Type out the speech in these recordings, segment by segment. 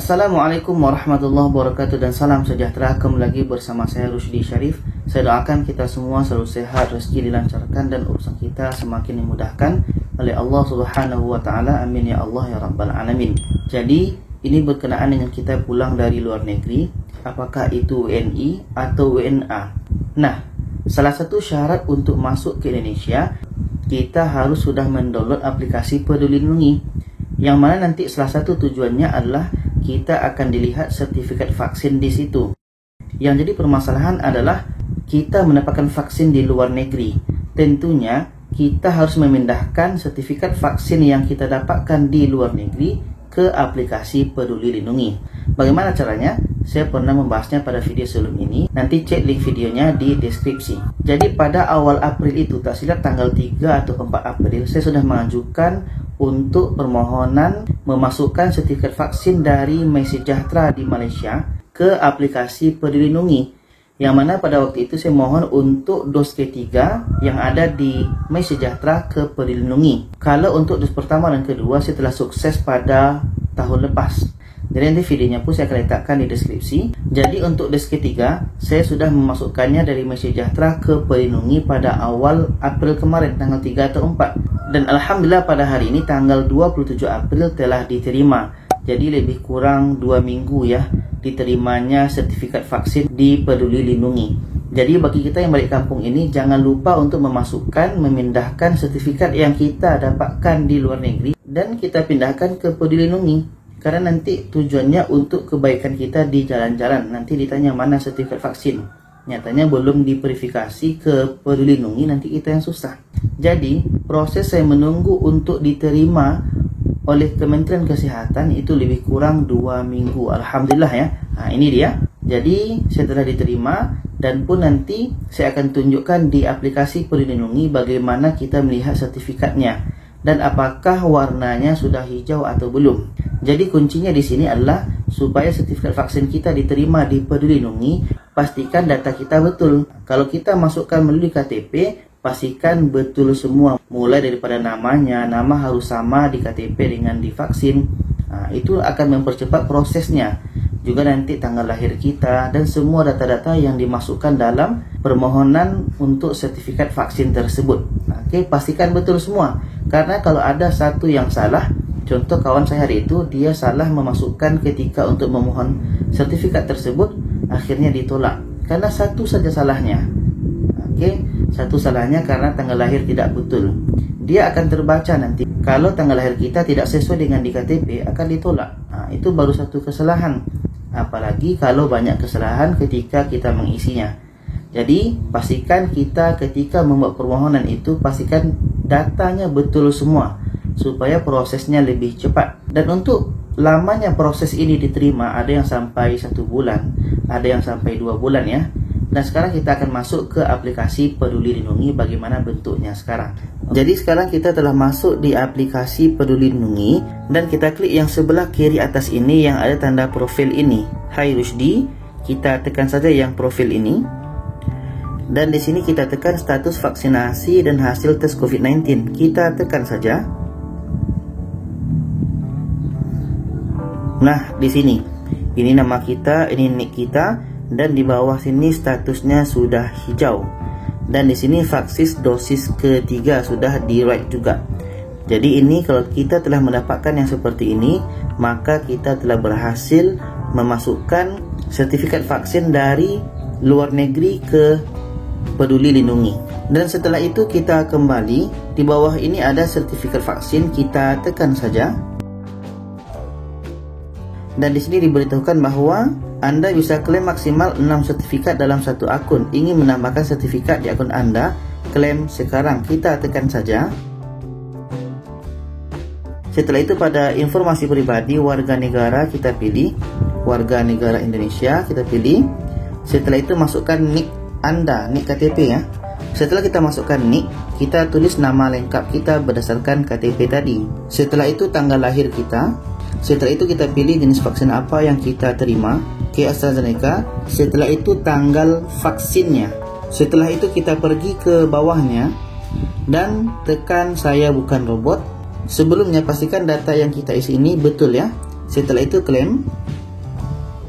Assalamualaikum warahmatullahi wabarakatuh dan salam sejahtera. Kembali lagi bersama saya Rusdi Syarif. Saya doakan kita semua selalu sehat, rezeki dilancarkan dan urusan kita semakin dimudahkan oleh Allah Subhanahu wa taala. Amin ya Allah ya rabbal alamin. Jadi ini berkenaan dengan kita pulang dari luar negeri, apakah itu WNI atau WNA. Nah, salah satu syarat untuk masuk ke Indonesia, kita harus sudah mendownload aplikasi Peduli Lindungi, yang mana nanti salah satu tujuannya adalah kita akan dilihat sertifikat vaksin di situ. Yang jadi permasalahan adalah kita mendapatkan vaksin di luar negeri. Tentunya kita harus memindahkan sertifikat vaksin yang kita dapatkan di luar negeri ke aplikasi Peduli Lindungi. Bagaimana caranya? Saya pernah membahasnya pada video sebelum ini. Nanti cek link videonya di deskripsi. Jadi pada awal April itu, tak silap tanggal 3 atau 4 April, saya sudah mengajukan untuk permohonan memasukkan sertifikat vaksin dari MySejahtera di Malaysia ke aplikasi Peduli Lindungi. Yang mana pada waktu itu saya mohon untuk dos ketiga yang ada di MySejahtera ke Peduli Lindungi. Kalau untuk dos pertama dan kedua saya telah sukses pada tahun lepas. Jadi nanti videonya pun saya akan letakkan di deskripsi. Jadi untuk dos ketiga saya sudah memasukkannya dari MySejahtera ke Peduli Lindungi pada awal April kemarin, tanggal 3 atau 4. Dan Alhamdulillah pada hari ini tanggal 27 April telah diterima. Jadi lebih kurang 2 minggu ya diterimanya sertifikat vaksin di Peduli Lindungi. Jadi bagi kita yang balik kampung ini, jangan lupa untuk memasukkan, memindahkan sertifikat yang kita dapatkan di luar negeri dan kita pindahkan ke Peduli Lindungi. Karena nanti tujuannya untuk kebaikan kita di jalan-jalan. Nanti ditanya mana sertifikat vaksin, nyatanya belum diverifikasi ke Peduli Lindungi, nanti kita yang susah. Jadi proses saya menunggu untuk diterima oleh Kementerian Kesehatan itu lebih kurang 2 minggu. Alhamdulillah ya. Nah ini dia. Jadi saya telah diterima dan pun nanti saya akan tunjukkan di aplikasi Peduli Lindungi bagaimana kita melihat sertifikatnya dan apakah warnanya sudah hijau atau belum. Jadi kuncinya di sini adalah supaya sertifikat vaksin kita diterima di Peduli Lindungi, pastikan data kita betul. Kalau kita masukkan melalui KTP, pastikan betul semua, mulai daripada namanya, nama harus sama di KTP dengan di vaksin. Nah, itu akan mempercepat prosesnya. Juga nanti tanggal lahir kita dan semua data-data yang dimasukkan dalam permohonan untuk sertifikat vaksin tersebut. Oke, pastikan betul semua. Karena kalau ada satu yang salah, contoh kawan saya hari itu, dia salah memasukkan ketika untuk memohon sertifikat tersebut, akhirnya ditolak. Karena satu saja salahnya. Oke, satu salahnya karena tanggal lahir tidak betul. Dia akan terbaca nanti. Kalau tanggal lahir kita tidak sesuai dengan di KTP, akan ditolak. Nah, itu baru satu kesalahan. Apalagi kalau banyak kesalahan ketika kita mengisinya. Jadi, pastikan kita ketika membuat permohonan itu, pastikan datanya betul semua, supaya prosesnya lebih cepat. Dan untuk lamanya proses ini diterima, ada yang sampai 1 bulan, ada yang sampai 2 bulan ya. Dan sekarang kita akan masuk ke aplikasi Peduli Lindungi, bagaimana bentuknya sekarang. Jadi sekarang kita telah masuk di aplikasi Peduli Lindungi dan kita klik yang sebelah kiri atas ini yang ada tanda profil ini. Hai Rusdi, kita tekan saja yang profil ini. Dan di sini kita tekan status vaksinasi dan hasil tes COVID-19. Kita tekan saja. Nah, di sini. Ini nama kita, ini nick kita. Dan di bawah sini statusnya sudah hijau. Dan di sini vaksin dosis ketiga sudah di right juga. Jadi ini kalau kita telah mendapatkan yang seperti ini, maka kita telah berhasil memasukkan sertifikat vaksin dari luar negeri ke Peduli Lindungi. Dan setelah itu kita kembali, di bawah ini ada sertifikat vaksin, kita tekan saja. Dan di sini diberitahukan bahwa Anda bisa klaim maksimal 6 sertifikat dalam satu akun. Ingin menambahkan sertifikat di akun Anda, klaim sekarang. Kita tekan saja. Setelah itu pada informasi pribadi warga negara kita pilih warga negara Indonesia, kita pilih. Setelah itu masukkan nick Anda, nick KTP ya. Setelah kita masukkan nick, kita tulis nama lengkap kita berdasarkan KTP tadi. Setelah itu tanggal lahir kita. Setelah itu kita pilih jenis vaksin apa yang kita terima, ke AstraZeneca. Setelah itu tanggal vaksinnya. Setelah itu kita pergi ke bawahnya dan tekan saya bukan robot. Sebelumnya pastikan data yang kita isi ini betul ya. Setelah itu klaim.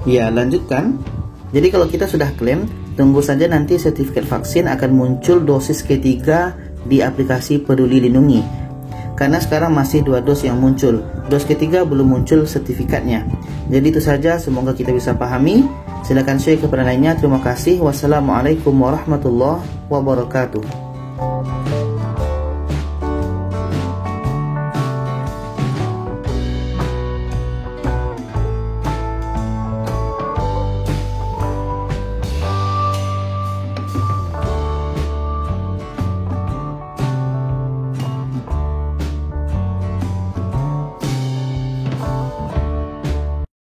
Ya, lanjutkan. Jadi kalau kita sudah klaim, tunggu saja nanti sertifikat vaksin akan muncul dosis ketiga di aplikasi Peduli Lindungi. Karena sekarang masih 2 dos yang muncul. Dos ketiga belum muncul sertifikatnya. Jadi itu saja, semoga kita bisa pahami. Silakan share kepada lainnya. Terima kasih. Wassalamualaikum warahmatullahi wabarakatuh.